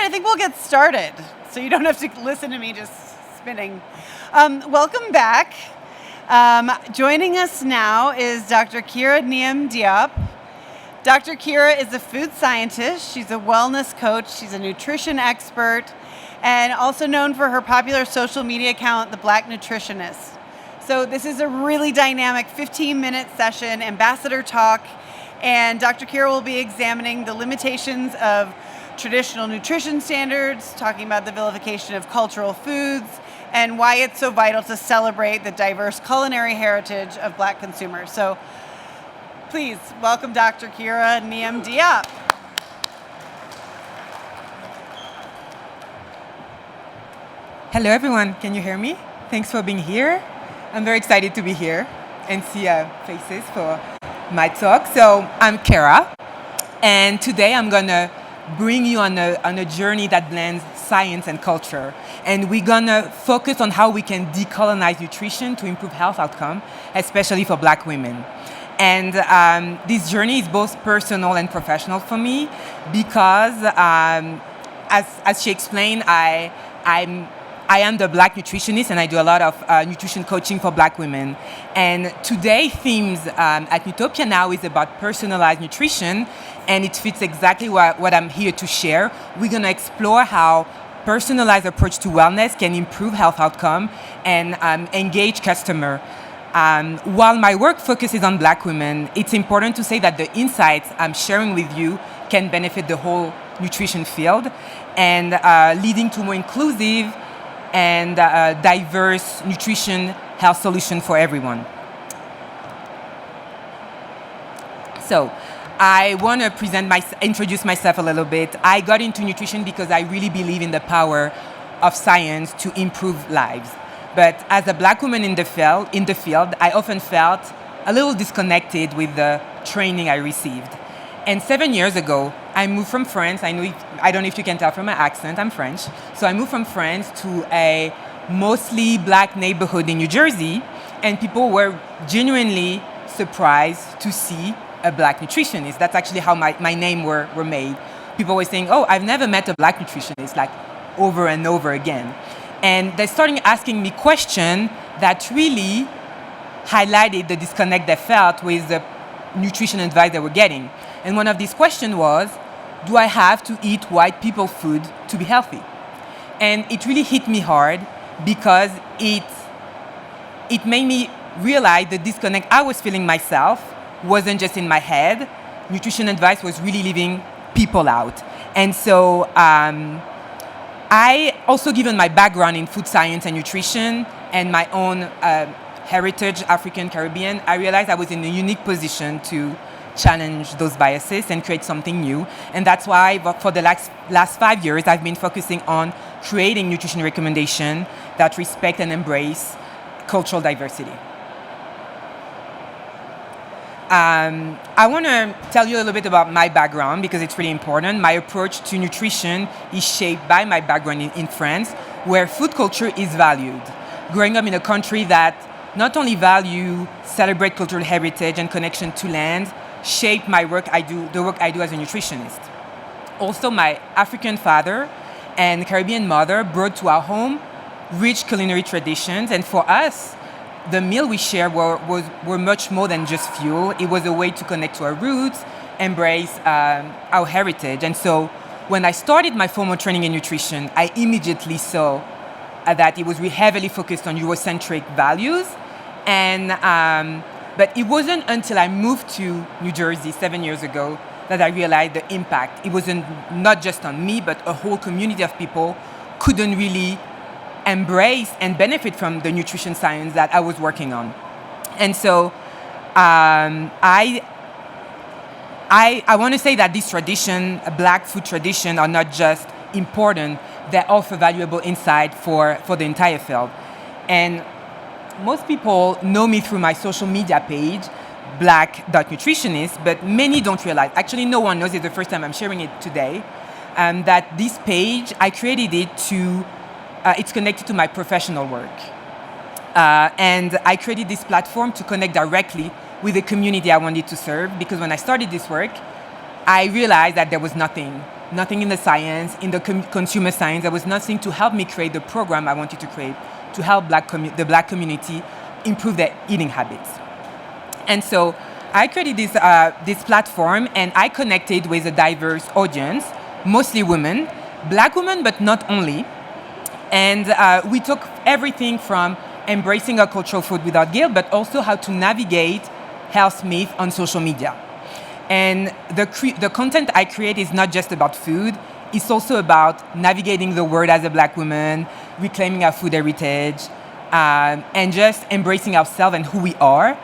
I think we'll get started, so you don't have to listen to me just spinning. Welcome back. Joining us now is Dr. Kera Nyemb-Diop. Dr. Kera is a food scientist. She's a wellness coach. She's a nutrition expert, and also known for her popular social media account, the Black Nutritionist. So this is a really dynamic 15-minute session, ambassador talk, and Dr. Kera will be examining the limitations of traditional nutrition standards, talking about the vilification of cultural foods, and why it's so vital to celebrate the diverse culinary heritage of Black consumers. So please welcome Dr. Kera Nyemb-Diop. Hello everyone, can you hear me? Thanks for being here. I'm very excited to be here and see faces for my talk. So I'm Kera, and today I'm gonna bring you on a journey that blends science and culture. And we're gonna focus on how we can decolonize nutrition to improve health outcome, especially for Black women. And this journey is both personal and professional for me because, as she explained, I am the Black Nutritionist, and I do a lot of nutrition coaching for Black women. And today's themes at Newtopia Now is about personalized nutrition, and it fits exactly what I'm here to share. We're gonna explore how personalized approach to wellness can improve health outcome and engage customer. While my work focuses on Black women, it's important to say that the insights I'm sharing with you can benefit the whole nutrition field and leading to more inclusive and diverse nutrition health solution for everyone. So I want to introduce myself a little bit. I got into nutrition because I really believe in the power of science to improve lives. But as a Black woman in the field, I often felt a little disconnected with the training I received. And 7 years ago, I moved from France. I don't know if you can tell from my accent, I'm French. So I moved from France to a mostly Black neighborhood in New Jersey, and people were genuinely surprised to see a Black nutritionist. That's actually how my name were made. People were saying, oh, I've never met a Black nutritionist, like over and over again. And they started asking me questions that really highlighted the disconnect they felt with the nutrition advice they were getting. And one of these questions was, do I have to eat white people food to be healthy? And it really hit me hard because it made me realize the disconnect I was feeling myself wasn't just in my head. Nutrition advice was really leaving people out. And so I also, given my background in food science and nutrition and my own heritage, African Caribbean, I realized I was in a unique position to challenge those biases and create something new. And that's why for the last 5 years, I've been focusing on creating nutrition recommendations that respect and embrace cultural diversity. I want to tell you a little bit about my background because it's really important. My approach to nutrition is shaped by my background in France, where food culture is valued. Growing up in a country that not only celebrate cultural heritage and connection to land, shaped the work I do as a nutritionist. Also, my African father and Caribbean mother brought to our home rich culinary traditions, and for us, the meal we share were much more than just fuel. It was a way to connect to our roots, embrace our heritage. And so when I started my formal training in nutrition, I immediately saw that it was really heavily focused on Eurocentric values. But it wasn't until I moved to New Jersey 7 years ago that I realized the impact. It wasn't not just on me, but a whole community of people couldn't really embrace and benefit from the nutrition science that I was working on. And so I want to say that this tradition, Black food tradition, are not just important, they offer valuable insight for the entire field. And most people know me through my social media page, Black.Nutritionist, but many don't realize, actually no one knows it the first time I'm sharing it today, that this page, I created it to, it's connected to my professional work. And I created this platform to connect directly with the community I wanted to serve, because when I started this work, I realized that there was nothing nothing in the science, in the consumer science. There was nothing to help me create the program I wanted to create to help the Black community improve their eating habits. And so I created this platform, and I connected with a diverse audience, mostly women, Black women, but not only. And we took everything from embracing our cultural food without guilt, but also how to navigate health myth on social media. And the content I create is not just about food. It's also about navigating the world as a Black woman, reclaiming our food heritage, and just embracing ourselves and who we are.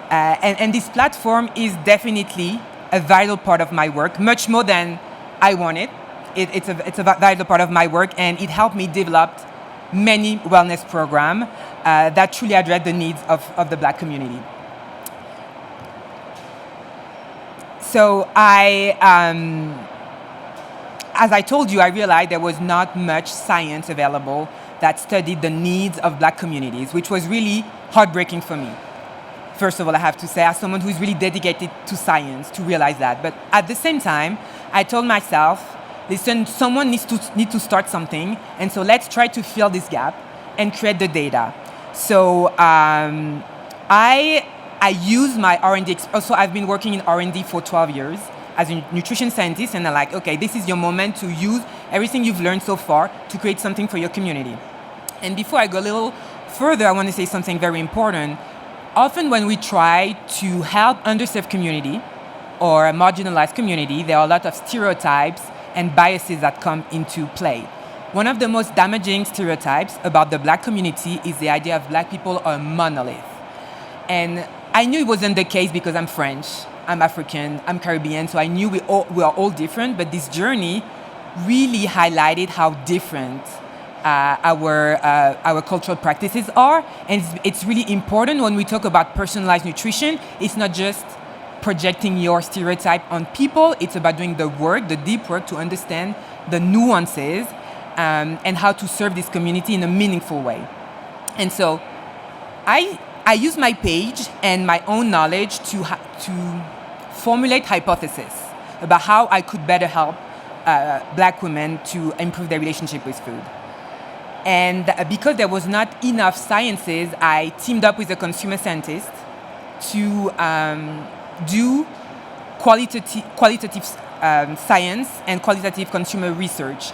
And this platform is definitely a vital part of my work, much more than I wanted. It's a vital part of my work, and it helped me develop many wellness programs that truly address the needs of the Black community. So as I told you, I realized there was not much science available that studied the needs of Black communities, which was really heartbreaking for me. First of all, I have to say, as someone who is really dedicated to science, to realize that. But at the same time, I told myself, listen, someone needs to start something, and so let's try to fill this gap and create the data. So I use my R&D. Also, I've been working in R&D for 12 years as a nutrition scientist, and I'm like, okay, this is your moment to use everything you've learned so far to create something for your community. And before I go a little further, I want to say something very important. Often when we try to help underserved community or a marginalized community, there are a lot of stereotypes and biases that come into play. One of the most damaging stereotypes about the Black community is the idea of Black people are a monolith. And I knew it wasn't the case because I'm French, I'm African, I'm Caribbean, so I knew we are all different, but this journey really highlighted how different our cultural practices are. And it's really important when we talk about personalized nutrition. It's not just projecting your stereotype on people, it's about doing the work, the deep work to understand the nuances and how to serve this community in a meaningful way. And so I use my page and my own knowledge to formulate hypotheses about how I could better help Black women to improve their relationship with food. And because there was not enough sciences, I teamed up with a consumer scientist to do qualitative science and qualitative consumer research.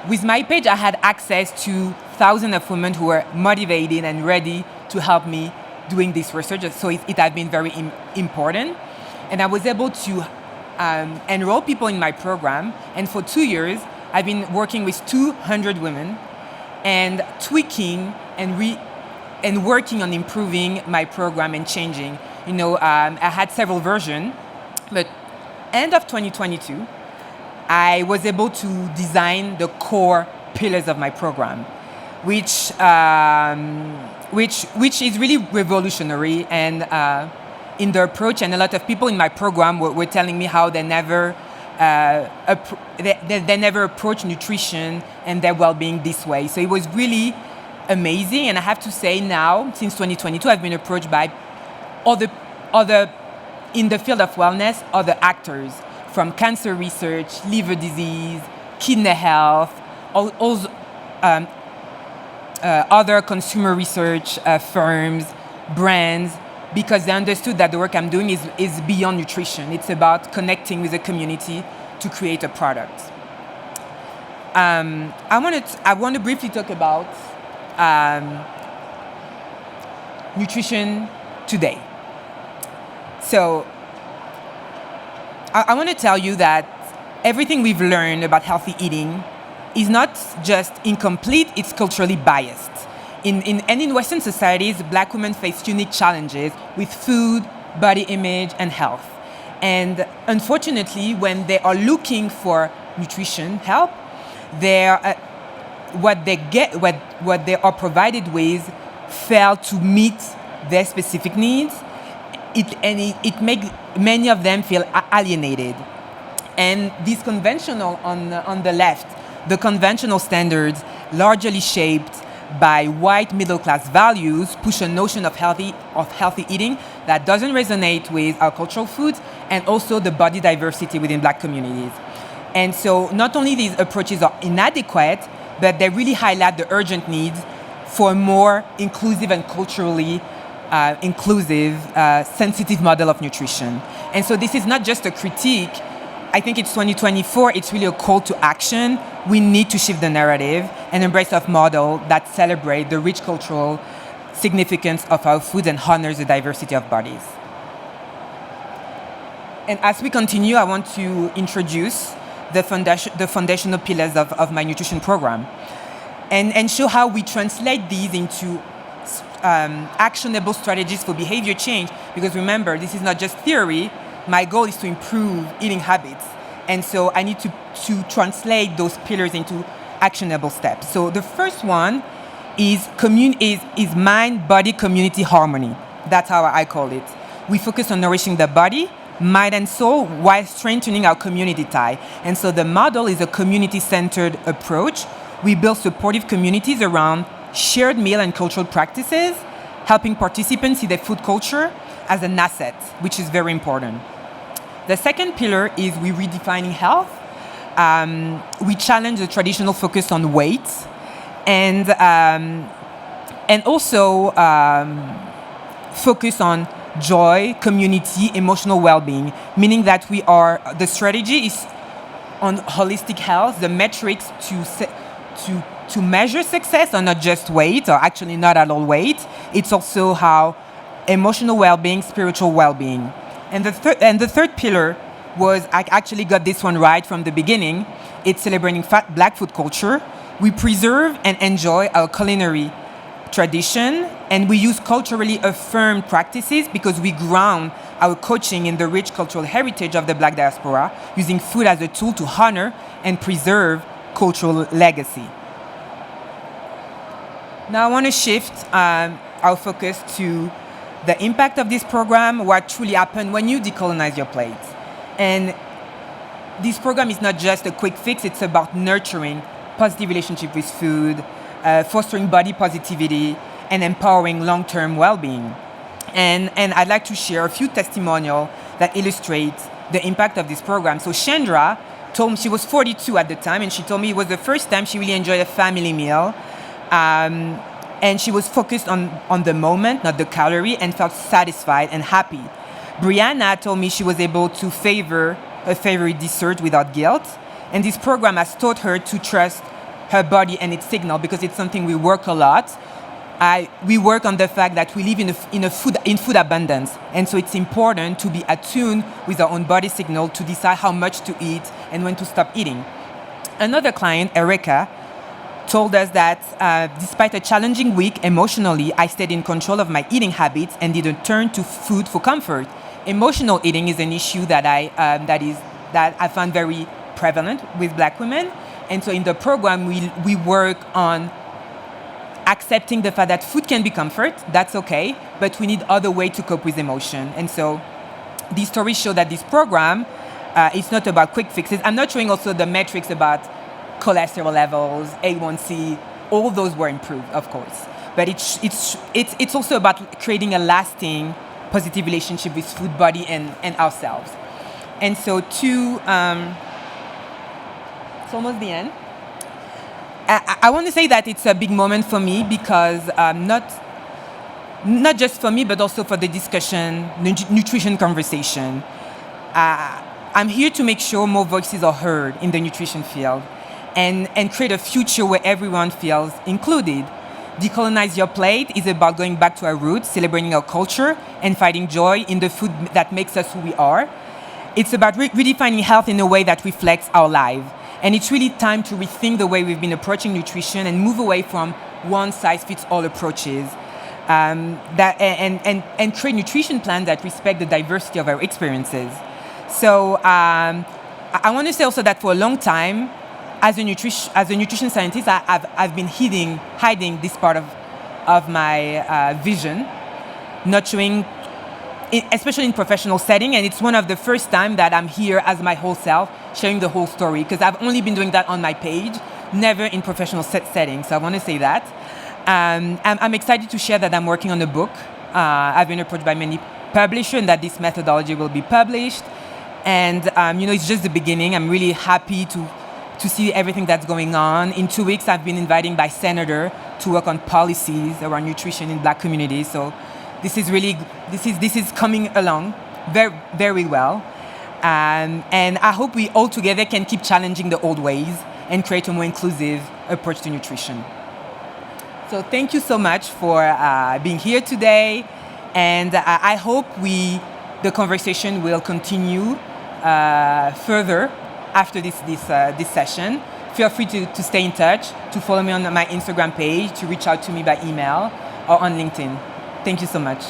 With my page, I had access to thousands of women who were motivated and ready to help me doing this research, so it had been very important. And I was able to enroll people in my program, and for 2 years, I've been working with 200 women and tweaking and working on improving my program and changing. I had several versions, but end of 2022, I was able to design the core pillars of my program, which is really revolutionary and in the approach. And a lot of people in my program were telling me how they never approach nutrition and their well-being this way. So it was really amazing. And I have to say now, since 2022, I've been approached by other in the field of wellness, other actors, from cancer research, liver disease, kidney health, other consumer research firms, brands, because they understood that the work I'm doing is beyond nutrition. It's about connecting with the community to create a product. I want to briefly talk about nutrition today. So I want to tell you that everything we've learned about healthy eating is not just incomplete, it's culturally biased. In Western societies, Black women face unique challenges with food, body image, and health. And unfortunately, when they are looking for nutrition help, what they are provided with fail to meet their specific needs. It makes many of them feel alienated. And this conventional, on the left, the conventional standards, largely shaped by white middle-class values, push a notion of healthy eating that doesn't resonate with our cultural foods and also the body diversity within Black communities. And so not only these approaches are inadequate, but they really highlight the urgent needs for a more inclusive and culturally inclusive, sensitive model of nutrition. And so this is not just a critique. I think it's 2024, it's really a call to action. We need to shift the narrative and embrace a model that celebrates the rich cultural significance of our food and honors the diversity of bodies. And as we continue, I want to introduce the foundational pillars of my nutrition program and show how we translate these into actionable strategies for behavior change. Because remember, this is not just theory. My goal is to improve eating habits. And so I need to translate those pillars into actionable steps. So the first one is mind-body community harmony. That's how I call it. We focus on nourishing the body, mind and soul while strengthening our community tie. And so the model is a community-centered approach. We build supportive communities around shared meal and cultural practices, helping participants see their food culture as an asset, which is very important. The second pillar is we redefining health. We challenge the traditional focus on weight and also focus on joy, community, emotional well-being, meaning that the strategy is on holistic health. The metrics to measure success are not just weight, or actually not at all weight. It's also how emotional well-being, spiritual well-being. And the third pillar was, I actually got this one right from the beginning. It's celebrating Black food culture. We preserve and enjoy our culinary tradition, and we use culturally affirmed practices because we ground our coaching in the rich cultural heritage of the Black diaspora, using food as a tool to honor and preserve cultural legacy. Now I want to shift our focus to the impact of this program, what truly happened when you decolonize your plate. And this program is not just a quick fix, it's about nurturing positive relationship with food, fostering body positivity, and empowering long-term well-being. And I'd like to share a few testimonials that illustrate the impact of this program. So Chandra told me, she was 42 at the time, and she told me it was the first time she really enjoyed a family meal. And she was focused on the moment, not the calorie, and felt satisfied and happy. Brianna told me she was able to favor her favorite dessert without guilt. And this program has taught her to trust her body and its signal, because it's something we work a lot. We work on the fact that we live in food abundance. And so it's important to be attuned with our own body signal to decide how much to eat and when to stop eating. Another client, Erica, told us that despite a challenging week emotionally, I stayed in control of my eating habits and didn't turn to food for comfort. Emotional eating is an issue that I found very prevalent with Black women. And so in the program, we work on accepting the fact that food can be comfort, that's okay, but we need other ways to cope with emotion. And so these stories show that this program, it's not about quick fixes. I'm not showing also the metrics about cholesterol levels, A1C, all those were improved, of course. But it's also about creating a lasting positive relationship with food, body, and ourselves. And so it's almost the end. I want to say that it's a big moment for me because not just for me, but also for the discussion, nutrition conversation. I'm here to make sure more voices are heard in the nutrition field and create a future where everyone feels included. Decolonize Your Plate is about going back to our roots, celebrating our culture, and finding joy in the food that makes us who we are. It's about redefining health in a way that reflects our life. And it's really time to rethink the way we've been approaching nutrition and move away from one-size-fits-all approaches and create nutrition plans that respect the diversity of our experiences. So I want to say also that for a long time, as a nutrition scientist, I've been hiding this part of my vision, not showing, especially in professional setting. And it's one of the first time that I'm here as my whole self, sharing the whole story, because I've only been doing that on my page, never in professional settings. So I want to say that. I'm excited to share that I'm working on a book. I've been approached by many publishers and that this methodology will be published. And it's just the beginning. I'm really happy to see everything that's going on. In 2 weeks, I've been invited by senator to work on policies around nutrition in Black communities. So this is coming along very, very well. And I hope we all together can keep challenging the old ways and create a more inclusive approach to nutrition. So thank you so much for being here today. And I hope the conversation will continue further after this session. Feel free to stay in touch, to follow me on my Instagram page, to reach out to me by email or on LinkedIn. Thank you so much.